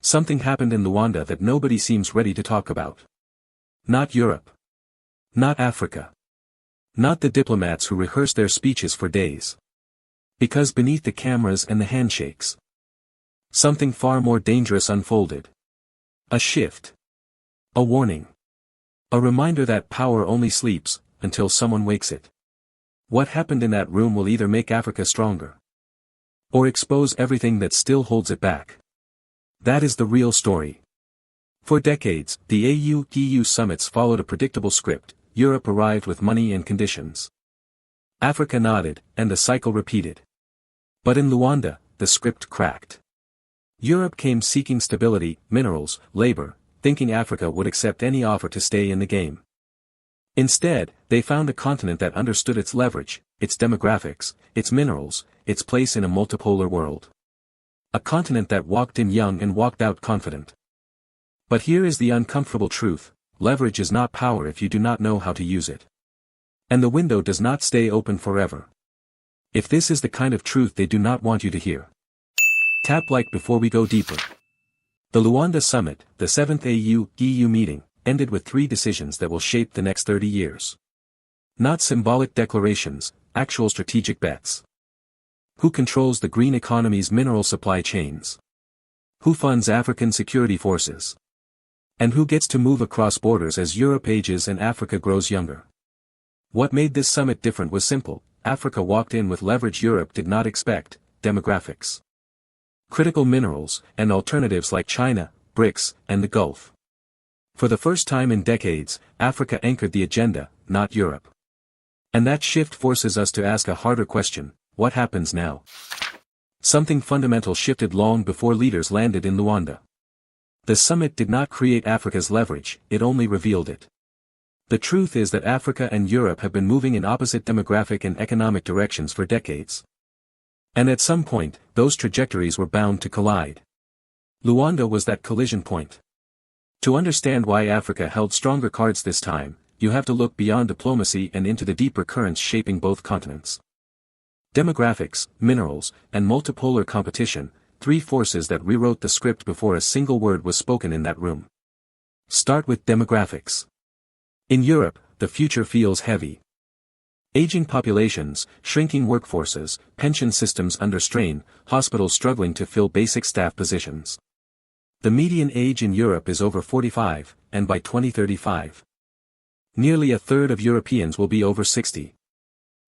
Something happened in Luanda that nobody seems ready to talk about. Not Europe. Not Africa. Not the diplomats who rehearse their speeches for days. Because beneath the cameras and the handshakes, something far more dangerous unfolded. A shift. A warning. A reminder that power only sleeps until someone wakes it. What happened in that room will either make Africa stronger or expose everything that still holds it back. That is the real story. For decades, the AU-EU summits followed a predictable script. Europe arrived with money and conditions. Africa nodded, and the cycle repeated. But in Luanda, the script cracked. Europe came seeking stability, minerals, labor, thinking Africa would accept any offer to stay in the game. Instead, they found a continent that understood its leverage, its demographics, its minerals, its place in a multipolar world. A continent that walked in young and walked out confident. But here is the uncomfortable truth: leverage is not power if you do not know how to use it. And the window does not stay open forever. If this is the kind of truth they do not want you to hear, tap like before we go deeper. The Luanda Summit, the 7th AU-EU meeting, ended with 3 decisions that will shape the next 30 years. Not symbolic declarations, actual strategic bets. Who controls the green economy's mineral supply chains? Who funds African security forces? And who gets to move across borders as Europe ages and Africa grows younger? What made this summit different was simple: Africa walked in with leverage Europe did not expect: demographics, critical minerals, and alternatives like China, BRICS, and the Gulf. For the first time in decades, Africa anchored the agenda, not Europe. And that shift forces us to ask a harder question: what happens now? Something fundamental shifted long before leaders landed in Luanda. The summit did not create Africa's leverage, it only revealed it. The truth is that Africa and Europe have been moving in opposite demographic and economic directions for decades. And at some point, those trajectories were bound to collide. Luanda was that collision point. To understand why Africa held stronger cards this time, you have to look beyond diplomacy and into the deeper currents shaping both continents. Demographics, minerals, and multipolar competition, 3 forces that rewrote the script before a single word was spoken in that room. Start with demographics. In Europe, the future feels heavy. Aging populations, shrinking workforces, pension systems under strain, hospitals struggling to fill basic staff positions. The median age in Europe is over 45, and by 2035, nearly a third of Europeans will be over 60.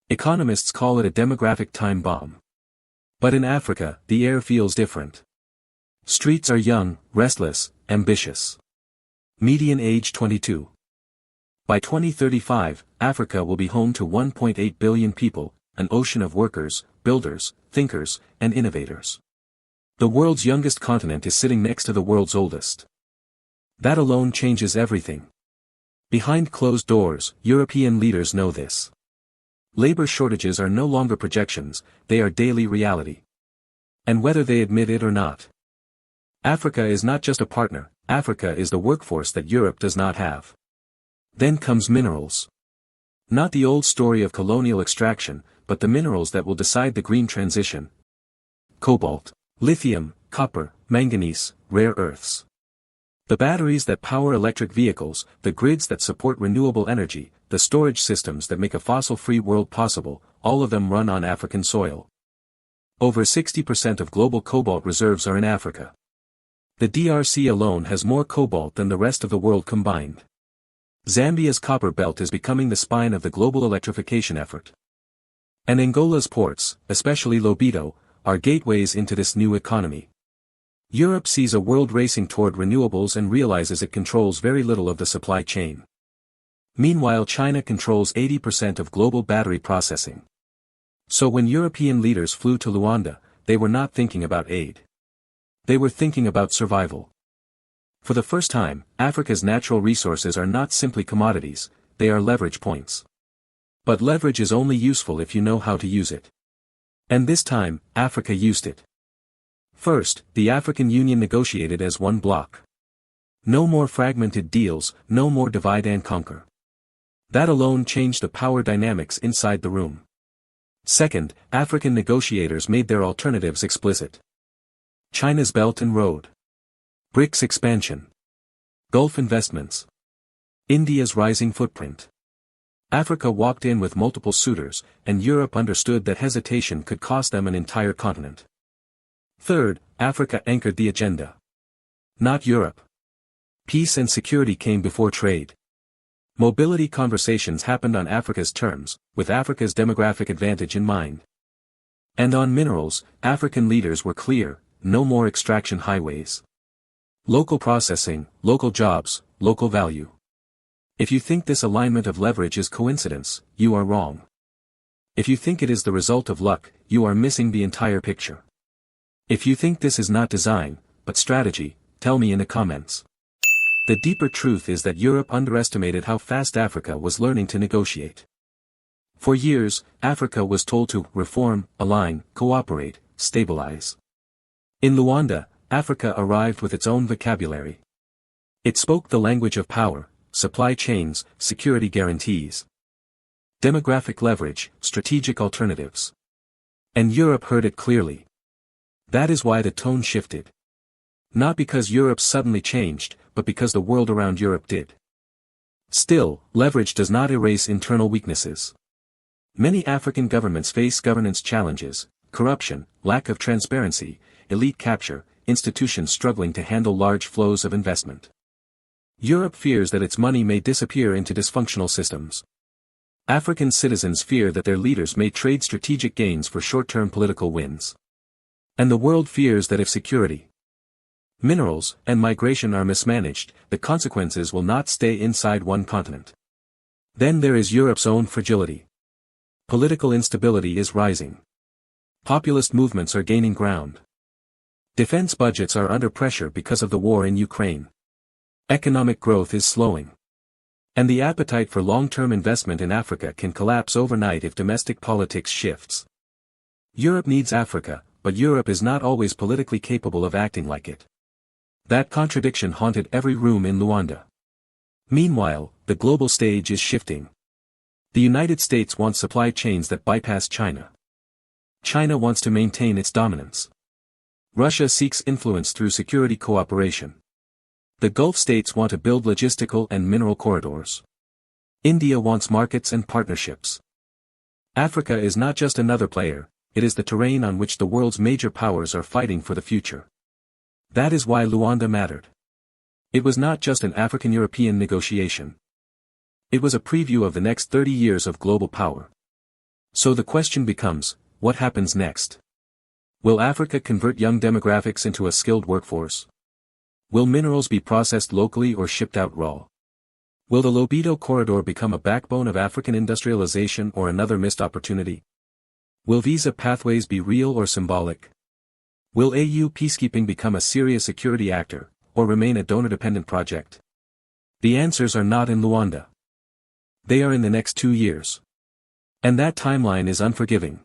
Economists call it a demographic time bomb. But in Africa, the air feels different. Streets are young, restless, ambitious. Median age 22. By 2035, Africa will be home to 1.8 billion people, an ocean of workers, builders, thinkers, and innovators. The world's youngest continent is sitting next to the world's oldest. That alone changes everything. Behind closed doors, European leaders know this. Labor shortages are no longer projections, they are daily reality. And whether they admit it or not, Africa is not just a partner, Africa is the workforce that Europe does not have. Then comes minerals. Not the old story of colonial extraction, but the minerals that will decide the green transition. Cobalt, lithium, copper, manganese, rare earths. The batteries that power electric vehicles, the grids that support renewable energy, the storage systems that make a fossil-free world possible, all of them run on African soil. Over 60% of global cobalt reserves are in Africa. The DRC alone has more cobalt than the rest of the world combined. Zambia's copper belt is becoming the spine of the global electrification effort. And Angola's ports, especially Lobito, are gateways into this new economy. Europe sees a world racing toward renewables and realizes it controls very little of the supply chain. Meanwhile, China controls 80% of global battery processing. So when European leaders flew to Luanda, they were not thinking about aid. They were thinking about survival. For the first time, Africa's natural resources are not simply commodities, they are leverage points. But leverage is only useful if you know how to use it. And this time, Africa used it. First, the African Union negotiated as one bloc. No more fragmented deals, no more divide and conquer. That alone changed the power dynamics inside the room. Second, African negotiators made their alternatives explicit. China's Belt and Road. BRICS expansion. Gulf investments. India's rising footprint. Africa walked in with multiple suitors, and Europe understood that hesitation could cost them an entire continent. Third, Africa anchored the agenda. Not Europe. Peace and security came before trade. Mobility conversations happened on Africa's terms, with Africa's demographic advantage in mind. And on minerals, African leaders were clear: no more extraction highways. Local processing, local jobs, local value. If you think this alignment of leverage is coincidence, you are wrong. If you think it is the result of luck, you are missing the entire picture. If you think this is not design, but strategy, tell me in the comments. The deeper truth is that Europe underestimated how fast Africa was learning to negotiate. For years, Africa was told to reform, align, cooperate, stabilize. In Luanda, Africa arrived with its own vocabulary. It spoke the language of power, supply chains, security guarantees, demographic leverage, strategic alternatives. And Europe heard it clearly. That is why the tone shifted. Not because Europe suddenly changed, but because the world around Europe did. Still, leverage does not erase internal weaknesses. Many African governments face governance challenges: corruption, lack of transparency, elite capture, institutions struggling to handle large flows of investment. Europe fears that its money may disappear into dysfunctional systems. African citizens fear that their leaders may trade strategic gains for short-term political wins. And the world fears that if security, minerals, and migration are mismanaged, the consequences will not stay inside one continent. Then there is Europe's own fragility. Political instability is rising. Populist movements are gaining ground. Defense budgets are under pressure because of the war in Ukraine. Economic growth is slowing. And the appetite for long-term investment in Africa can collapse overnight if domestic politics shifts. Europe needs Africa, but Europe is not always politically capable of acting like it. That contradiction haunted every room in Luanda. Meanwhile, the global stage is shifting. The United States wants supply chains that bypass China. China wants to maintain its dominance. Russia seeks influence through security cooperation. The Gulf states want to build logistical and mineral corridors. India wants markets and partnerships. Africa is not just another player, it is the terrain on which the world's major powers are fighting for the future. That is why Luanda mattered. It was not just an African-European negotiation. It was a preview of the next 30 years of global power. So the question becomes, what happens next? Will Africa convert young demographics into a skilled workforce? Will minerals be processed locally or shipped out raw? Will the Lobito corridor become a backbone of African industrialization or another missed opportunity? Will visa pathways be real or symbolic? Will AU peacekeeping become a serious security actor, or remain a donor-dependent project? The answers are not in Luanda. They are in the next 2 years. And that timeline is unforgiving.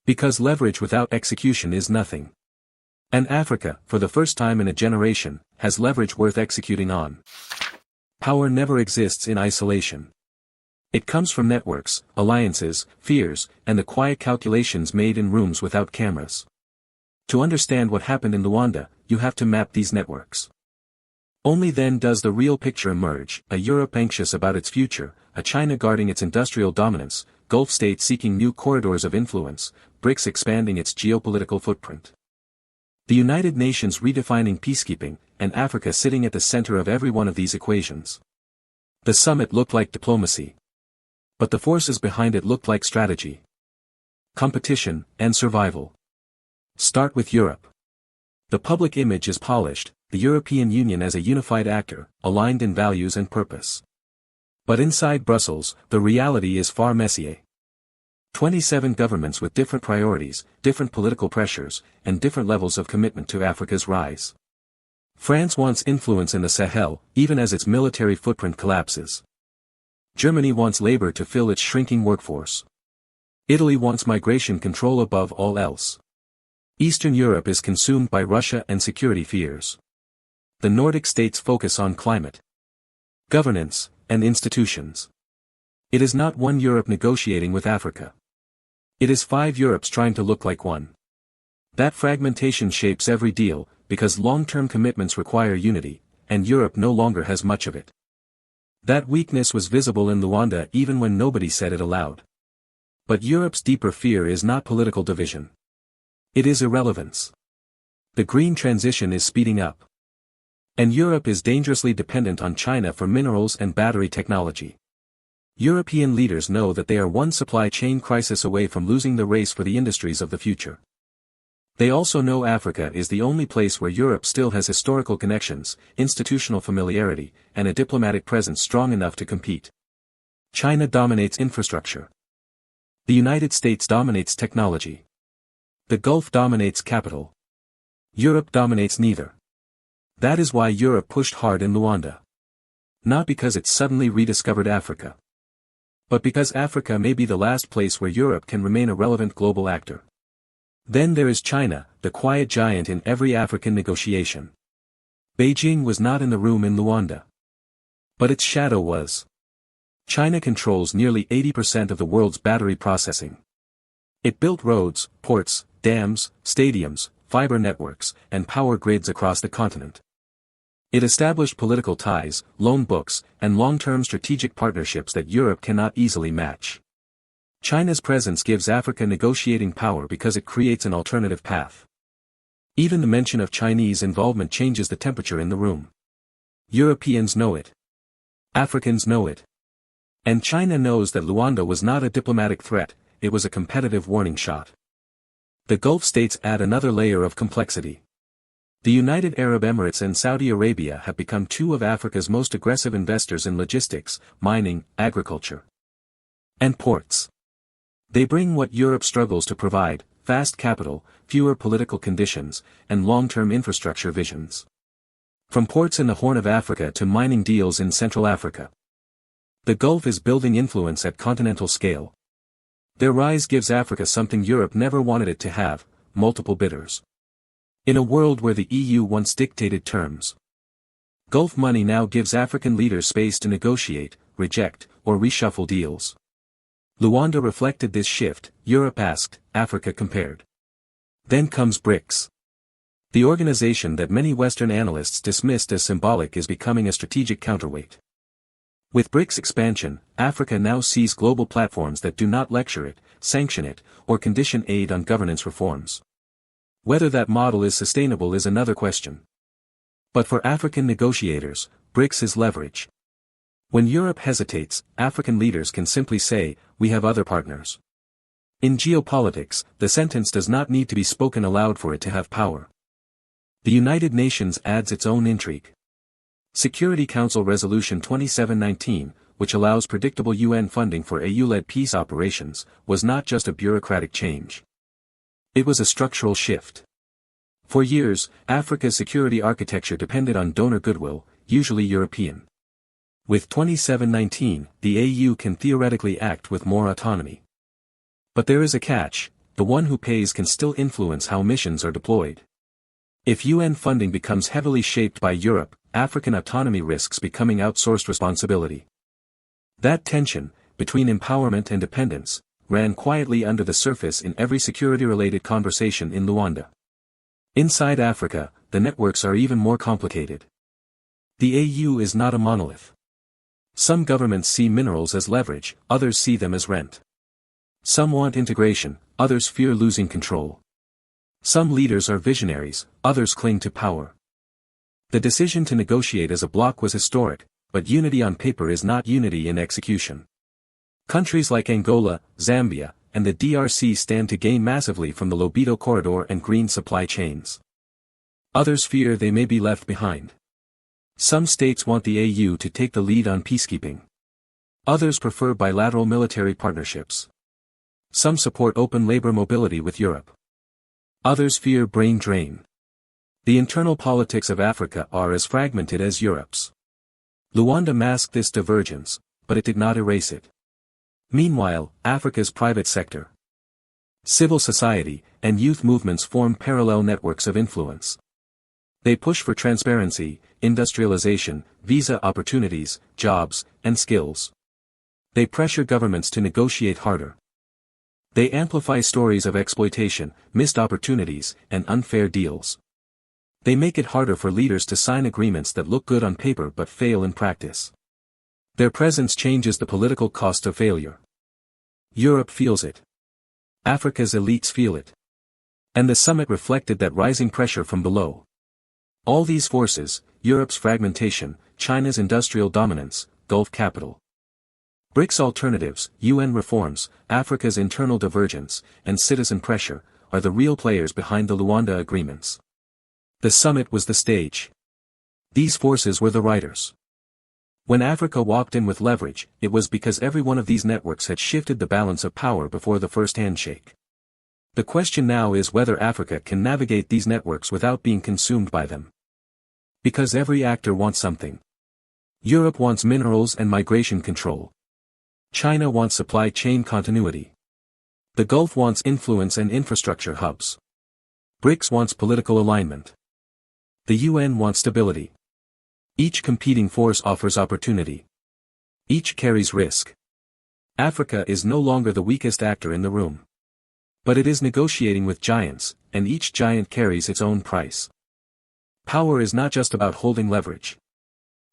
Because leverage without execution is nothing. And Africa, for the first time in a generation, has leverage worth executing on. Power never exists in isolation. It comes from networks, alliances, fears, and the quiet calculations made in rooms without cameras. To understand what happened in Luanda, you have to map these networks. Only then does the real picture emerge: a Europe anxious about its future, a China guarding its industrial dominance, Gulf states seeking new corridors of influence, BRICS expanding its geopolitical footprint. The United Nations redefining peacekeeping, and Africa sitting at the center of every one of these equations. The summit looked like diplomacy. But the forces behind it looked like strategy. Competition, and survival. Start with Europe. The public image is polished, the European Union as a unified actor, aligned in values and purpose. But inside Brussels, the reality is far messier. 27 governments with different priorities, different political pressures, and different levels of commitment to Africa's rise. France wants influence in the Sahel, even as its military footprint collapses. Germany wants labor to fill its shrinking workforce. Italy wants migration control above all else. Eastern Europe is consumed by Russia and security fears. The Nordic states focus on climate, governance, and institutions. It is not one Europe negotiating with Africa. It is 5 Europes trying to look like one. That fragmentation shapes every deal, because long-term commitments require unity, and Europe no longer has much of it. That weakness was visible in Luanda even when nobody said it aloud. But Europe's deeper fear is not political division. It is irrelevance. The green transition is speeding up. And Europe is dangerously dependent on China for minerals and battery technology. European leaders know that they are one supply chain crisis away from losing the race for the industries of the future. They also know Africa is the only place where Europe still has historical connections, institutional familiarity, and a diplomatic presence strong enough to compete. China dominates infrastructure. The United States dominates technology. The Gulf dominates capital. Europe dominates neither. That is why Europe pushed hard in Luanda. Not because it suddenly rediscovered Africa. But because Africa may be the last place where Europe can remain a relevant global actor. Then there is China, the quiet giant in every African negotiation. Beijing was not in the room in Luanda. But its shadow was. China controls nearly 80% of the world's battery processing. It built roads, ports, dams, stadiums, fiber networks, and power grids across the continent. It established political ties, loan books, and long-term strategic partnerships that Europe cannot easily match. China's presence gives Africa negotiating power because it creates an alternative path. Even the mention of Chinese involvement changes the temperature in the room. Europeans know it. Africans know it. And China knows that Luanda was not a diplomatic threat, it was a competitive warning shot. The Gulf states add another layer of complexity. The United Arab Emirates and Saudi Arabia have become two of Africa's most aggressive investors in logistics, mining, agriculture, and ports. They bring what Europe struggles to provide: fast capital, fewer political conditions, and long-term infrastructure visions. From ports in the Horn of Africa to mining deals in Central Africa. The Gulf is building influence at continental scale. Their rise gives Africa something Europe never wanted it to have: multiple bidders. In a world where the EU once dictated terms, Gulf money now gives African leaders space to negotiate, reject, or reshuffle deals. Luanda reflected this shift. Europe asked, Africa compared. Then comes BRICS. The organization that many Western analysts dismissed as symbolic is becoming a strategic counterweight. With BRICS expansion, Africa now sees global platforms that do not lecture it, sanction it, or condition aid on governance reforms. Whether that model is sustainable is another question. But for African negotiators, BRICS is leverage. When Europe hesitates, African leaders can simply say, we have other partners. In geopolitics, the sentence does not need to be spoken aloud for it to have power. The United Nations adds its own intrigue. Security Council Resolution 2719, which allows predictable UN funding for AU-led peace operations, was not just a bureaucratic change. It was a structural shift. For years, Africa's security architecture depended on donor goodwill, usually European. With 2719, the AU can theoretically act with more autonomy. But there is a catch: the one who pays can still influence how missions are deployed. If UN funding becomes heavily shaped by Europe, African autonomy risks becoming outsourced responsibility. That tension, between empowerment and dependence, ran quietly under the surface in every security-related conversation in Luanda. Inside Africa, the networks are even more complicated. The AU is not a monolith. Some governments see minerals as leverage, others see them as rent. Some want integration, others fear losing control. Some leaders are visionaries, others cling to power. The decision to negotiate as a bloc was historic, but unity on paper is not unity in execution. Countries like Angola, Zambia, and the DRC stand to gain massively from the Lobito corridor and green supply chains. Others fear they may be left behind. Some states want the AU to take the lead on peacekeeping. Others prefer bilateral military partnerships. Some support open labor mobility with Europe. Others fear brain drain. The internal politics of Africa are as fragmented as Europe's. Luanda masked this divergence, but it did not erase it. Meanwhile, Africa's private sector, civil society, and youth movements form parallel networks of influence. They push for transparency, industrialization, visa opportunities, jobs, and skills. They pressure governments to negotiate harder. They amplify stories of exploitation, missed opportunities, and unfair deals. They make it harder for leaders to sign agreements that look good on paper but fail in practice. Their presence changes the political cost of failure. Europe feels it. Africa's elites feel it. And the summit reflected that rising pressure from below. All these forces, Europe's fragmentation, China's industrial dominance, Gulf capital, BRICS alternatives, UN reforms, Africa's internal divergence, and citizen pressure, are the real players behind the Luanda agreements. The summit was the stage. These forces were the writers. When Africa walked in with leverage, it was because every one of these networks had shifted the balance of power before the first handshake. The question now is whether Africa can navigate these networks without being consumed by them. Because every actor wants something. Europe wants minerals and migration control. China wants supply chain continuity. The Gulf wants influence and infrastructure hubs. BRICS wants political alignment. The UN wants stability. Each competing force offers opportunity. Each carries risk. Africa is no longer the weakest actor in the room. But it is negotiating with giants, and each giant carries its own price. Power is not just about holding leverage.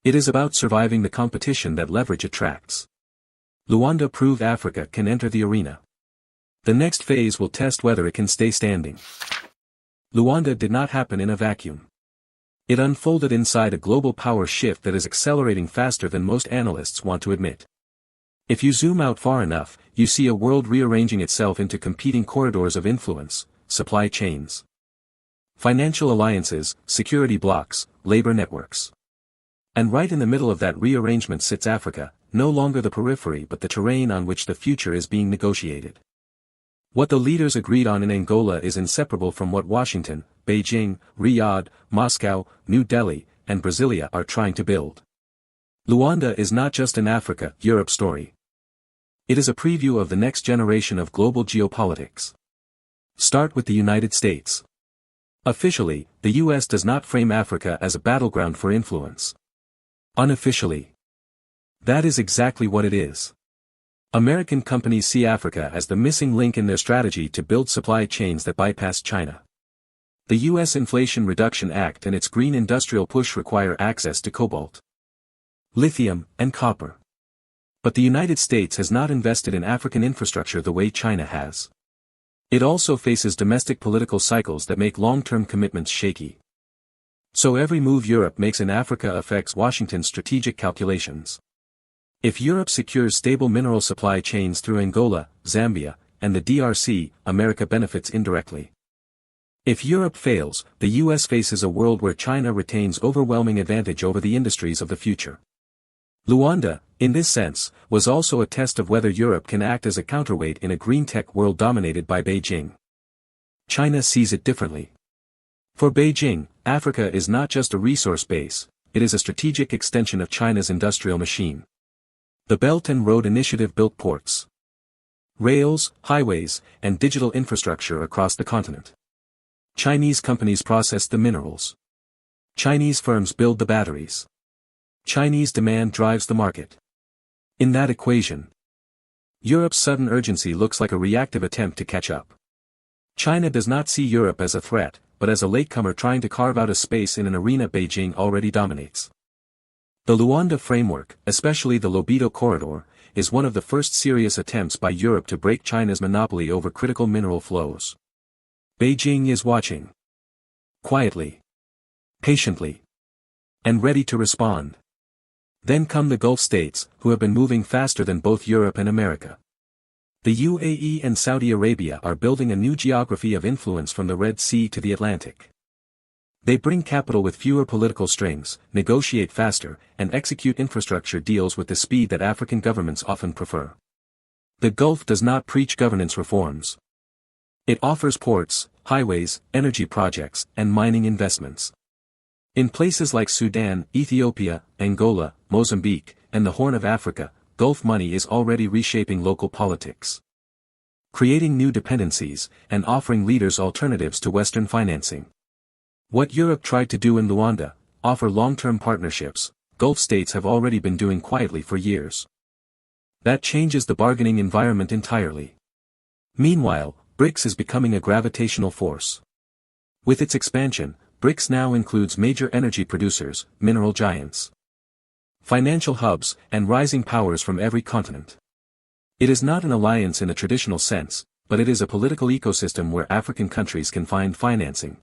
It is about surviving the competition that leverage attracts. Luanda proved Africa can enter the arena. The next phase will test whether it can stay standing. Luanda did not happen in a vacuum. It unfolded inside a global power shift that is accelerating faster than most analysts want to admit. If you zoom out far enough, you see a world rearranging itself into competing corridors of influence, supply chains, financial alliances, security blocs, labor networks. And right in the middle of that rearrangement sits Africa, no longer the periphery but the terrain on which the future is being negotiated. What the leaders agreed on in Angola is inseparable from what Washington, Beijing, Riyadh, Moscow, New Delhi, and Brasilia are trying to build. Luanda is not just an Africa-Europe story. It is a preview of the next generation of global geopolitics. Start with the United States. Officially, the US does not frame Africa as a battleground for influence. Unofficially, that is exactly what it is. American companies see Africa as the missing link in their strategy to build supply chains that bypass China. The U.S. Inflation Reduction Act and its green industrial push require access to cobalt, lithium, and copper. But the United States has not invested in African infrastructure the way China has. It also faces domestic political cycles that make long-term commitments shaky. So every move Europe makes in Africa affects Washington's strategic calculations. If Europe secures stable mineral supply chains through Angola, Zambia, and the DRC, America benefits indirectly. If Europe fails, the US faces a world where China retains overwhelming advantage over the industries of the future. Luanda, in this sense, was also a test of whether Europe can act as a counterweight in a green tech world dominated by Beijing. China sees it differently. For Beijing, Africa is not just a resource base, it is a strategic extension of China's industrial machine. The Belt and Road Initiative built ports, rails, highways, and digital infrastructure across the continent. Chinese companies process the minerals. Chinese firms build the batteries. Chinese demand drives the market. In that equation, Europe's sudden urgency looks like a reactive attempt to catch up. China does not see Europe as a threat, but as a latecomer trying to carve out a space in an arena Beijing already dominates. The Luanda framework, especially the Lobito corridor, is one of the first serious attempts by Europe to break China's monopoly over critical mineral flows. Beijing is watching. Quietly. Patiently. And ready to respond. Then come the Gulf states, who have been moving faster than both Europe and America. The UAE and Saudi Arabia are building a new geography of influence from the Red Sea to the Atlantic. They bring capital with fewer political strings, negotiate faster, and execute infrastructure deals with the speed that African governments often prefer. The Gulf does not preach governance reforms. It offers ports, highways, energy projects, and mining investments. In places like Sudan, Ethiopia, Angola, Mozambique, and the Horn of Africa, Gulf money is already reshaping local politics, creating new dependencies, and offering leaders alternatives to Western financing. What Europe tried to do in Luanda, offer long-term partnerships, Gulf states have already been doing quietly for years. That changes the bargaining environment entirely. Meanwhile, BRICS is becoming a gravitational force. With its expansion, BRICS now includes major energy producers, mineral giants, financial hubs, and rising powers from every continent. It is not an alliance in a traditional sense, but it is a political ecosystem where African countries can find financing,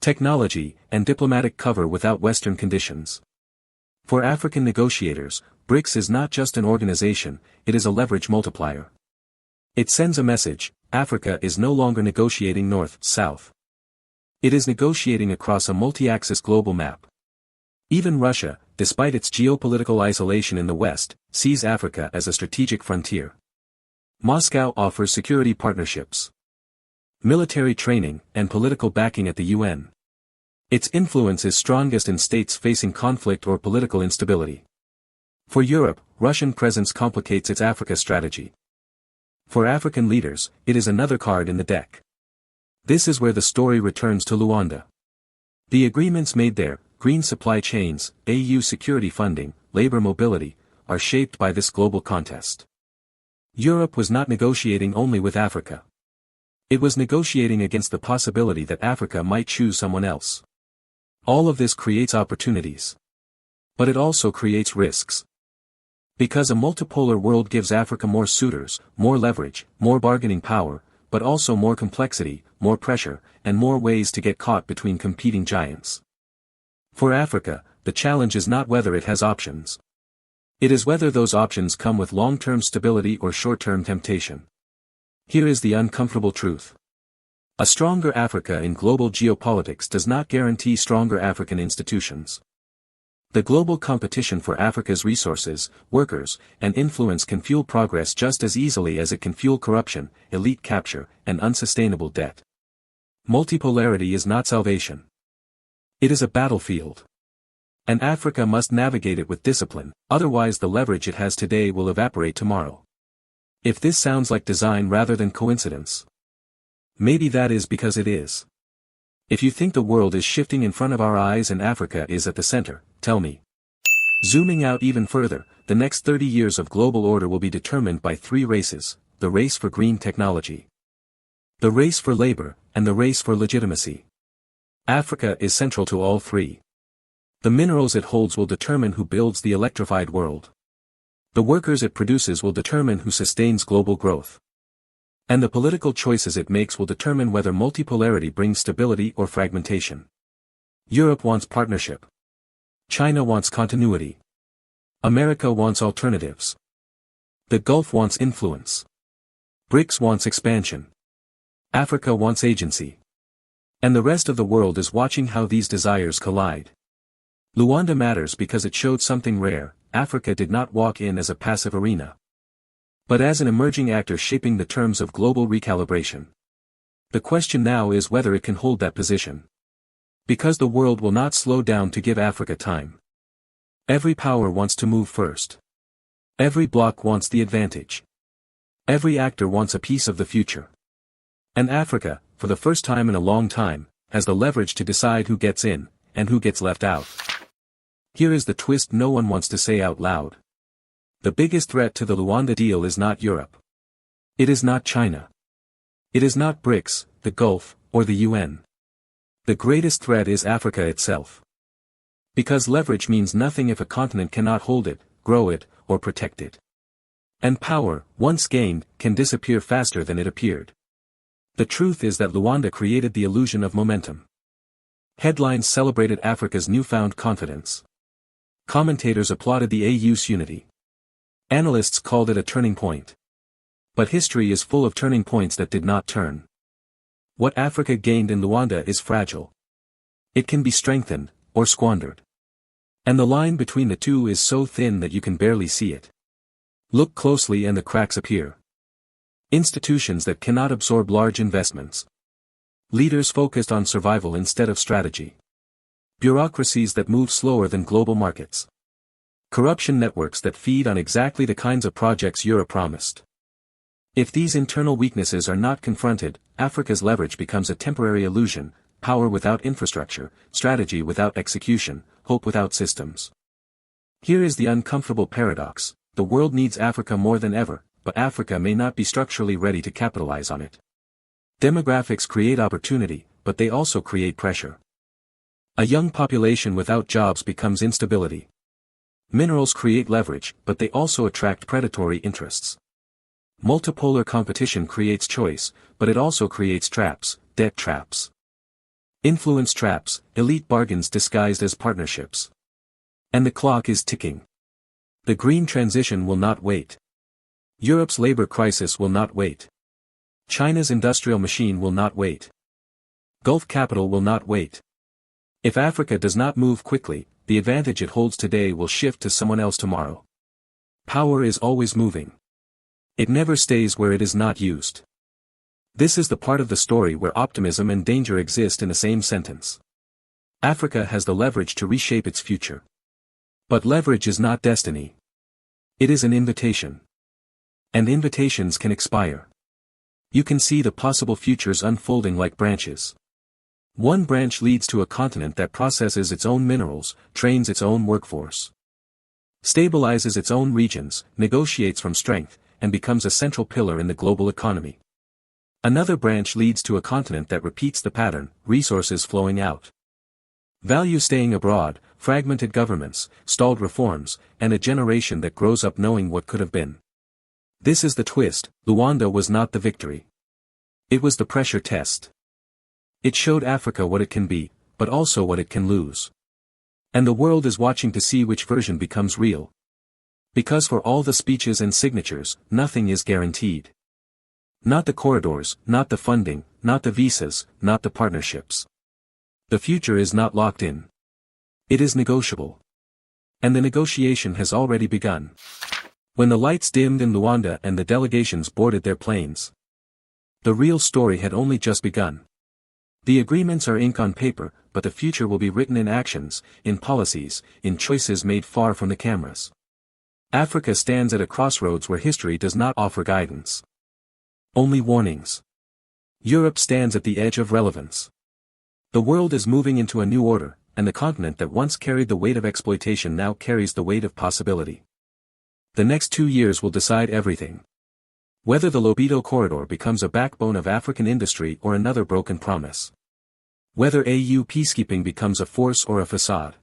technology, and diplomatic cover without Western conditions. For African negotiators, BRICS is not just an organization, it is a leverage multiplier. It sends a message: Africa is no longer negotiating north-south. It is negotiating across a multi-axis global map. Even Russia, despite its geopolitical isolation in the West, sees Africa as a strategic frontier. Moscow offers security partnerships, military training, and political backing at the UN. Its influence is strongest in states facing conflict or political instability. For Europe, Russian presence complicates its Africa strategy. For African leaders, it is another card in the deck. This is where the story returns to Luanda. The agreements made there, green supply chains, AU security funding, labor mobility, are shaped by this global contest. Europe was not negotiating only with Africa. It was negotiating against the possibility that Africa might choose someone else. All of this creates opportunities. But it also creates risks. Because a multipolar world gives Africa more suitors, more leverage, more bargaining power, but also more complexity, more pressure, and more ways to get caught between competing giants. For Africa, the challenge is not whether it has options. It is whether those options come with long-term stability or short-term temptation. Here is the uncomfortable truth. A stronger Africa in global geopolitics does not guarantee stronger African institutions. The global competition for Africa's resources, workers, and influence can fuel progress just as easily as it can fuel corruption, elite capture, and unsustainable debt. Multipolarity is not salvation. It is a battlefield. And Africa must navigate it with discipline, otherwise the leverage it has today will evaporate tomorrow. If this sounds like design rather than coincidence, maybe that is because it is. If you think the world is shifting in front of our eyes and Africa is at the center, tell me. Zooming out even further, the next 30 years of global order will be determined by three races: the race for green technology, the race for labor, and the race for legitimacy. Africa is central to all three. The minerals it holds will determine who builds the electrified world. The workers it produces will determine who sustains global growth. And the political choices it makes will determine whether multipolarity brings stability or fragmentation. Europe wants partnership. China wants continuity. America wants alternatives. The Gulf wants influence. BRICS wants expansion. Africa wants agency. And the rest of the world is watching how these desires collide. Luanda matters because it showed something rare: Africa did not walk in as a passive arena, but as an emerging actor shaping the terms of global recalibration. The question now is whether it can hold that position. Because the world will not slow down to give Africa time. Every power wants to move first. Every bloc wants the advantage. Every actor wants a piece of the future. And Africa, for the first time in a long time, has the leverage to decide who gets in, and who gets left out. Here is the twist no one wants to say out loud. The biggest threat to the Luanda deal is not Europe. It is not China. It is not BRICS, the Gulf, or the UN. The greatest threat is Africa itself. Because leverage means nothing if a continent cannot hold it, grow it, or protect it. And power, once gained, can disappear faster than it appeared. The truth is that Luanda created the illusion of momentum. Headlines celebrated Africa's newfound confidence. Commentators applauded the AU's unity. Analysts called it a turning point. But history is full of turning points that did not turn. What Africa gained in Luanda is fragile. It can be strengthened, or squandered. And the line between the two is so thin that you can barely see it. Look closely and the cracks appear. Institutions that cannot absorb large investments. Leaders focused on survival instead of strategy. Bureaucracies that move slower than global markets. Corruption networks that feed on exactly the kinds of projects Europe promised. If these internal weaknesses are not confronted, Africa's leverage becomes a temporary illusion: power without infrastructure, strategy without execution, hope without systems. Here is the uncomfortable paradox: the world needs Africa more than ever, but Africa may not be structurally ready to capitalize on it. Demographics create opportunity, but they also create pressure. A young population without jobs becomes instability. Minerals create leverage, but they also attract predatory interests. Multipolar competition creates choice, but it also creates traps, debt traps. Influence traps, elite bargains disguised as partnerships. And the clock is ticking. The green transition will not wait. Europe's labor crisis will not wait. China's industrial machine will not wait. Gulf capital will not wait. If Africa does not move quickly, the advantage it holds today will shift to someone else tomorrow. Power is always moving. It never stays where it is not used. This is the part of the story where optimism and danger exist in the same sentence. Africa has the leverage to reshape its future. But leverage is not destiny. It is an invitation. And invitations can expire. You can see the possible futures unfolding like branches. One branch leads to a continent that processes its own minerals, trains its own workforce, stabilizes its own regions, negotiates from strength, and becomes a central pillar in the global economy. Another branch leads to a continent that repeats the pattern, resources flowing out, value staying abroad, fragmented governments, stalled reforms, and a generation that grows up knowing what could have been. This is the twist. Luanda was not the victory. It was the pressure test. It showed Africa what it can be, but also what it can lose. And the world is watching to see which version becomes real. Because for all the speeches and signatures, nothing is guaranteed. Not the corridors, not the funding, not the visas, not the partnerships. The future is not locked in. It is negotiable. And the negotiation has already begun. When the lights dimmed in Luanda and the delegations boarded their planes, the real story had only just begun. The agreements are ink on paper, but the future will be written in actions, in policies, in choices made far from the cameras. Africa stands at a crossroads where history does not offer guidance. Only warnings. Europe stands at the edge of relevance. The world is moving into a new order, and the continent that once carried the weight of exploitation now carries the weight of possibility. The next 2 years will decide everything. Whether the Lobito corridor becomes a backbone of African industry or another broken promise. Whether AU peacekeeping becomes a force or a facade.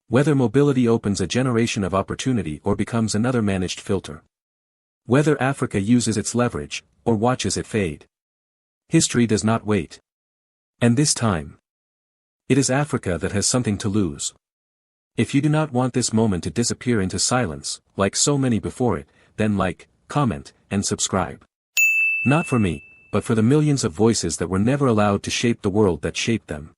Whether mobility opens a generation of opportunity or becomes another managed filter. Whether Africa uses its leverage, or watches it fade. History does not wait. And this time, it is Africa that has something to lose. If you do not want this moment to disappear into silence, like so many before it, then like, comment, and subscribe. Not for me, but for the millions of voices that were never allowed to shape the world that shaped them.